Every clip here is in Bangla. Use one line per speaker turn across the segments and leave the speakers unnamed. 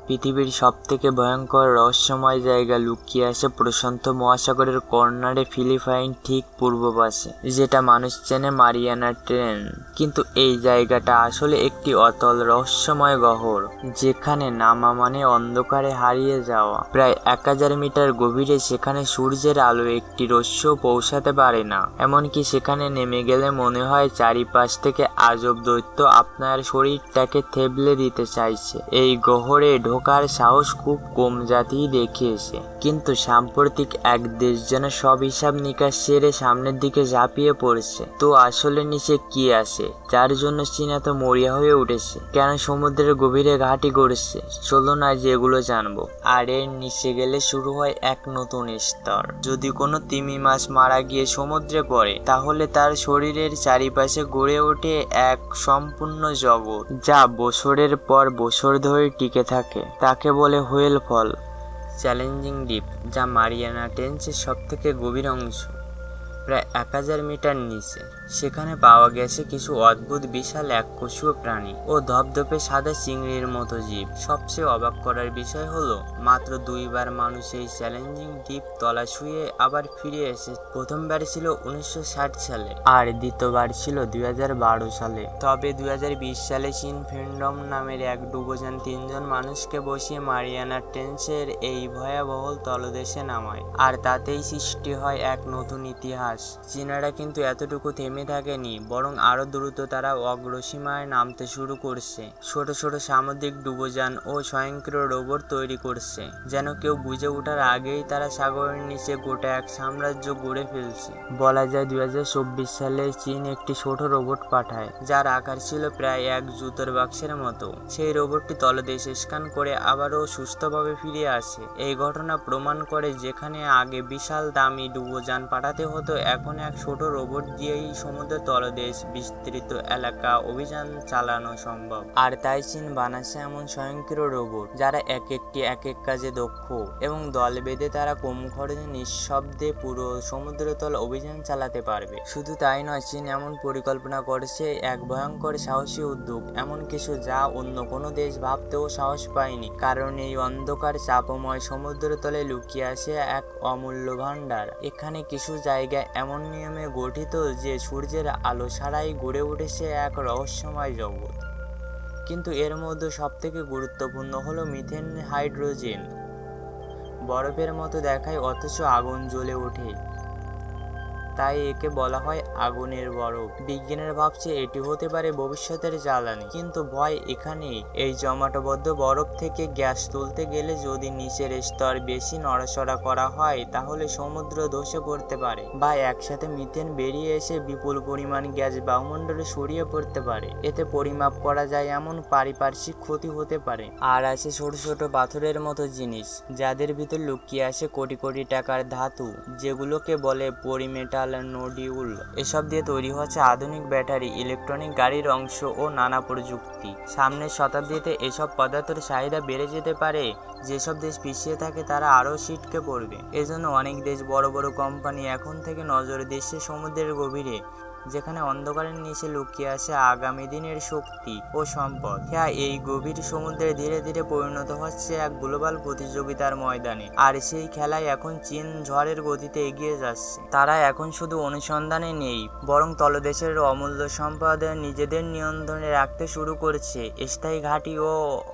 পৃথিবীর সবথেকে ভয়ঙ্কর রহস্যময় জায়গা লুকিয়ে আছে প্রশান্ত মহাসাগরের কর্নারে ফিলিপাইন ঠিক পূর্ব পাশে, যেটা মানুষ চেনে মারিয়ানা ট্রেন। কিন্তু এই জায়গাটা আসলে একটি অতল রহস্যময় গহ্বর, যেখানে নামা মানে অন্ধকারে হারিয়ে যাওয়া। প্রায় 1000 মিটার গভীরে সেখানে সূর্যের আলো একটি রশ্মিও পৌঁছাতে পারে না। এমনকি সেখানে নেমে গেলে মনে হয় চারিপাশ থেকে আজব দৈত্য আপনার শরীরটাকে থেবলে দিতে চাইছে। এই গহ্বরে ঢোকার সাহস খুব কম জাতিই দেখিয়েছে, কিন্তু সাম্প্রতিক এক দেশ যেন সব হিসাব নিকাশ সেরে সামনের দিকে ঝাঁপিয়ে পড়েছে। তো আসলে নিচে কি আছে, যার জন্য চীন এত মরিয়া হয়ে উঠেছে? কেন সমুদ্রের গভীরে ঘাঁটি গড়েছে? চলুন আজ এগুলো জানবো। আর এর নিচে গেলে শুরু হয় এক নতুন স্তর। যদি কোনো তিমি মাছ মারা গিয়ে সমুদ্রে পড়ে, তাহলে তার শরীরের চারিপাশে গড়ে ওঠে এক সম্পূর্ণ জগৎ, যা বছরের পর বছর ধরে টিকে থাকে। তাকে বলে হুইল ফল। চ্যালেঞ্জিং ডিপ, যা মারিয়ানা ট্রেঞ্চের সবথেকে গভীর অংশ, প্রায় 1000 মিটার নিচে। সেখানে পাওয়া গেছে কিছু অদ্ভুত বিশাল এককোষীয় প্রাণী ও ধপধপে সাদা চিংড়ির মতো জীব। সবচেয়ে অবাক করার বিষয় হলো, মাত্র 2 বার মানুষ এই চ্যালেঞ্জিং ডিপ তলা ছুঁয়ে আবার ফিরে এসে। প্রথমবার ছিল 1960 সালে আর দ্বিতীয়বার ছিল 2012 সালে। তবে 2020 সালে চীন ফ্রিডম নামের এক ডুবোযান 3 জন মানুষকে বসিয়ে মারিয়ানা ট্রেঞ্চের এই ভয়াবহ তলদেশে নামায়, আর তাতেই সৃষ্টি হয় এক নতুন ইতিহাস। চীনারা কিন্তু এতটুকু থেমে থাকেনি, বরং আরো দ্রুত তারা অগ্রসীমায় নামতে শুরু করছে। ছোট ছোট সামুদ্রিক ডুবোযান ও স্বয়ংক্রিয় রোবট তৈরি করছে, যেন কেউ বুঝে ওঠার আগেই তারা সাগরের নিচে গোটা এক সাম্রাজ্য গড়ে ফেলছে। বলা যায় 2024 সালে চীন একটি ছোট রোবট পাঠায়, যার আকার ছিল প্রায় এক জুতোর বাক্সের মতো। সেই রোবটটি তলদেশ স্ক্যান করে আবারও সুস্থভাবে ফিরে আসে। এই ঘটনা প্রমাণ করে, যেখানে আগে বিশাল দামি ডুবোযান পাঠাতে হতো, এখন এক ছোট রোবট দিয়েই সমুদ্র তলদেশ বিস্তৃত এলাকা অভিযান চালানো সম্ভব। আর তাই চীন বানাচ্ছে এমন স্বয়ংক্রিয় রোবট, যারা এক এক কাজে দক্ষ, এবং দল বেঁধে তারা কম খরচে নিঃশব্দে পুরো সমুদ্রতল অভিযান চালাতে পারবে। শুধু তাই নয়, চীন এমন পরিকল্পনা করেছে এক ভয়ঙ্কর সাহসী উদ্যোগ, এমন কিছু যা অন্য কোনো দেশ ভাবতেও সাহস পায়নি। কারণ এই অন্ধকার চাপময় সমুদ্রতলে লুকিয়ে আছে এক অমূল্য ভাণ্ডার। এখানে কিছু জায়গা এমন নিয়মে গঠিত যে সূর্যের আলো ছাড়াই গড়ে উঠেছে এক রহস্যময় জগৎ। কিন্তু এর মধ্যে সবথেকে গুরুত্বপূর্ণ হলো মিথেন হাইড্রোজেন। বরফের মতো দেখায়, অথচ আগুন জ্বলে ওঠে, তাই একে বলা হয় আগুনের বরফ। বিজ্ঞানীরা ভাবছে এটি হতে পারে ভবিষ্যতের জ্বালানি, কিন্তু ভয় এখানেই। এই জমাটবদ্ধ বরফ থেকে গ্যাস তুলতে গেলে যদি নিচের স্তর বেশি নড়াচড়া করা হয়, তাহলে সমুদ্র ধসে পড়তে পারে, বা একসাথে মিথেন বেরিয়ে এসে বিপুল পরিমাণ গ্যাস বায়ুমণ্ডলে ছড়িয়ে পড়তে পারে। এতে পরিমাপ করা যায় এমন পারিপার্শ্বিক ক্ষতি হতে পারে। আর আছে ছোট ছোট পাথরের মতো জিনিস, যাদের ভিতর লুকিয়ে আছে কোটি কোটি টাকার ধাতু, যেগুলোকে বলে পরিমেটাল নোডিউল। এসব দিয়ে তৈরি হচ্ছে আধুনিক ব্যাটারি, ইলেকট্রনিক গাড়ির অংশ ও নানা প্রযুক্তি। সামনের শতাব্দীতে এসব পদার্থের চাহিদা বেড়ে যেতে পারে। যেসব দেশ পিছিয়ে থাকে তারা আরও ছিটকে পড়বে। এজন্য অনেক দেশ, বড় বড় কোম্পানি এখন থেকে নজর দিচ্ছে সমুদ্রের গভীরে, যেখানে অন্ধকারের নিচে লুকিয়ে আছে আগামী দিনের শক্তি ও সম্পদ। হ্যাঁ, এই গভীর সমুদ্রে ধীরে ধীরে পরিণত হচ্ছে এক গ্লোবাল প্রতিযোগিতার ময়দানে। আর সেই খেলায় এখন চীন ঝড়ের গতিতে এগিয়ে যাচ্ছে। তারা এখন শুধু অনুসন্ধানে নেই, বরং তলদেশের অমূল্য সম্পদ নিজেদের নিয়ন্ত্রণে রাখতে শুরু করেছে স্থায়ী ঘাঁটি ও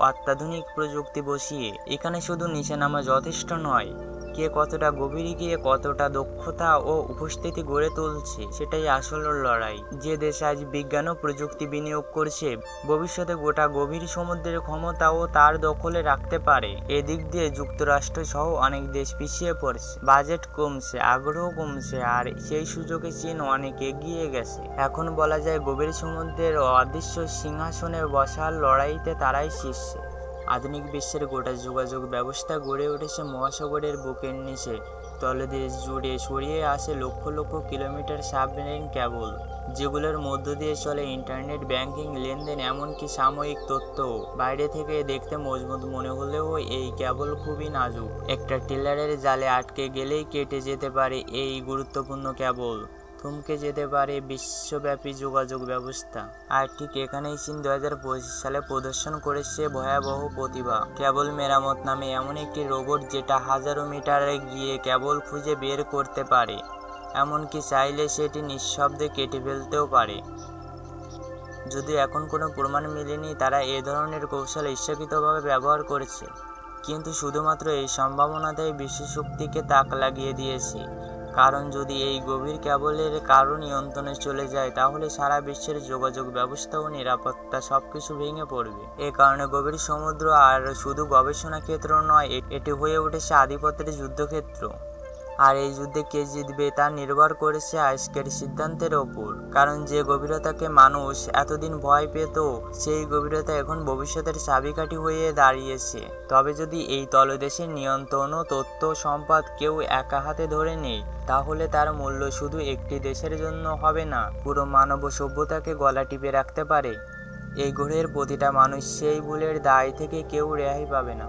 অত্যাধুনিক প্রযুক্তি বসিয়ে। এখানে শুধু নিচে নামা যথেষ্ট নয়, কে কতটা গভীরে গিয়ে কতটা দক্ষতা ও উপস্থিতি গড়ে তুলছে, সেটাই আসল লড়াই। যে দেশ আজ বিজ্ঞান ও প্রযুক্তি বিনিয়োগ করছে, ভবিষ্যতে গোটা গভীর সমুদ্রের ক্ষমতাও তার দখলে রাখতে পারে। এদিক দিয়ে যুক্তরাষ্ট্র সহ অনেক দেশ পিছিয়ে পড়ছে, বাজেট কমছে, আগ্রহ কমছে, আর সেই সুযোগে চীন অনেক এগিয়ে গেছে। এখন বলা যায় গভীর সমুদ্রের অদৃশ্য সিংহাসনে বসার লড়াইতে তারাই শীর্ষে। আধুনিক বিশ্বের গোটা যোগাযোগ ব্যবস্থা গড়ে উঠেছে মহাসাগরের বুকের নিচে। তলদেশ জুড়ে ছড়িয়ে আসে lakh lakh kilometre submarine cable, যেগুলোর মধ্য দিয়ে চলে ইন্টারনেট, ব্যাংকিং, লেনদেন, এমনকি সাময়িক তথ্য। বাইরে থেকে দেখতে মজবুত মনে হলেও এই কেবল খুবই নাজুক। একটা টেলারের জালে আটকে গেলেই কেটে যেতে পারে এই গুরুত্বপূর্ণ কেবল। থমকে যেতে পারে বিশ্বব্যাপী যোগাযোগ ব্যবস্থা। আর ঠিক এখানেই চীন 2025 সালে প্রদর্শন করেছে ভয়াবহ প্রতিভা, কেবল মেরামত নামে এমন একটি রোবট যেটা হাজারো মিটারে গিয়ে কেবল খুঁজে বের করতে পারে, এমনকি চাইলে সেটি নিঃশব্দে কেটে ফেলতেও পারে। যদিও এখন কোনো প্রমাণ মেলেনি তারা এ ধরনের কৌশল ইচ্ছাকৃতভাবে ব্যবহার করেছে, কিন্তু শুধুমাত্র এই সম্ভাবনাটাই বিশ্বশক্তিকে তাক লাগিয়ে দিয়েছে। কারণ যদি এই গভীর কেবলের কারো নিয়ন্ত্রণে চলে যায় তাহলে সারা বিশ্বের যোগাযোগ ব্যবস্থা ও নিরাপত্তা সবকিছু ভেঙে পড়বে। এ কারণে গভীর সমুদ্র আর শুধু গবেষণা ক্ষেত্র নয়, এটি হয়ে উঠেছে আধিপত্যের যুদ্ধক্ষেত্র। আর এই যুদ্ধে কে জিতবে তা নির্ভর করেছে আজকের সিদ্ধান্তের ওপর। কারণ যে গভীরতাকে মানুষ এতদিন ভয় পেত, সেই গভীরতা এখন ভবিষ্যতের চাবিকাঠি হয়ে দাঁড়িয়েছে। তবে যদি এই তলদেশের নিয়ন্ত্রণ ও তথ্য সম্পদ কেউ একা হাতে ধরে নেয়, তাহলে তার মূল্য শুধু একটি দেশের জন্য হবে না, পুরো মানব সভ্যতাকে গলা টিপে রাখতে পারে। এই গ্রহের প্রতিটা মানুষ সেই ভুলের দায় থেকে কেউ রেহাই পাবে না।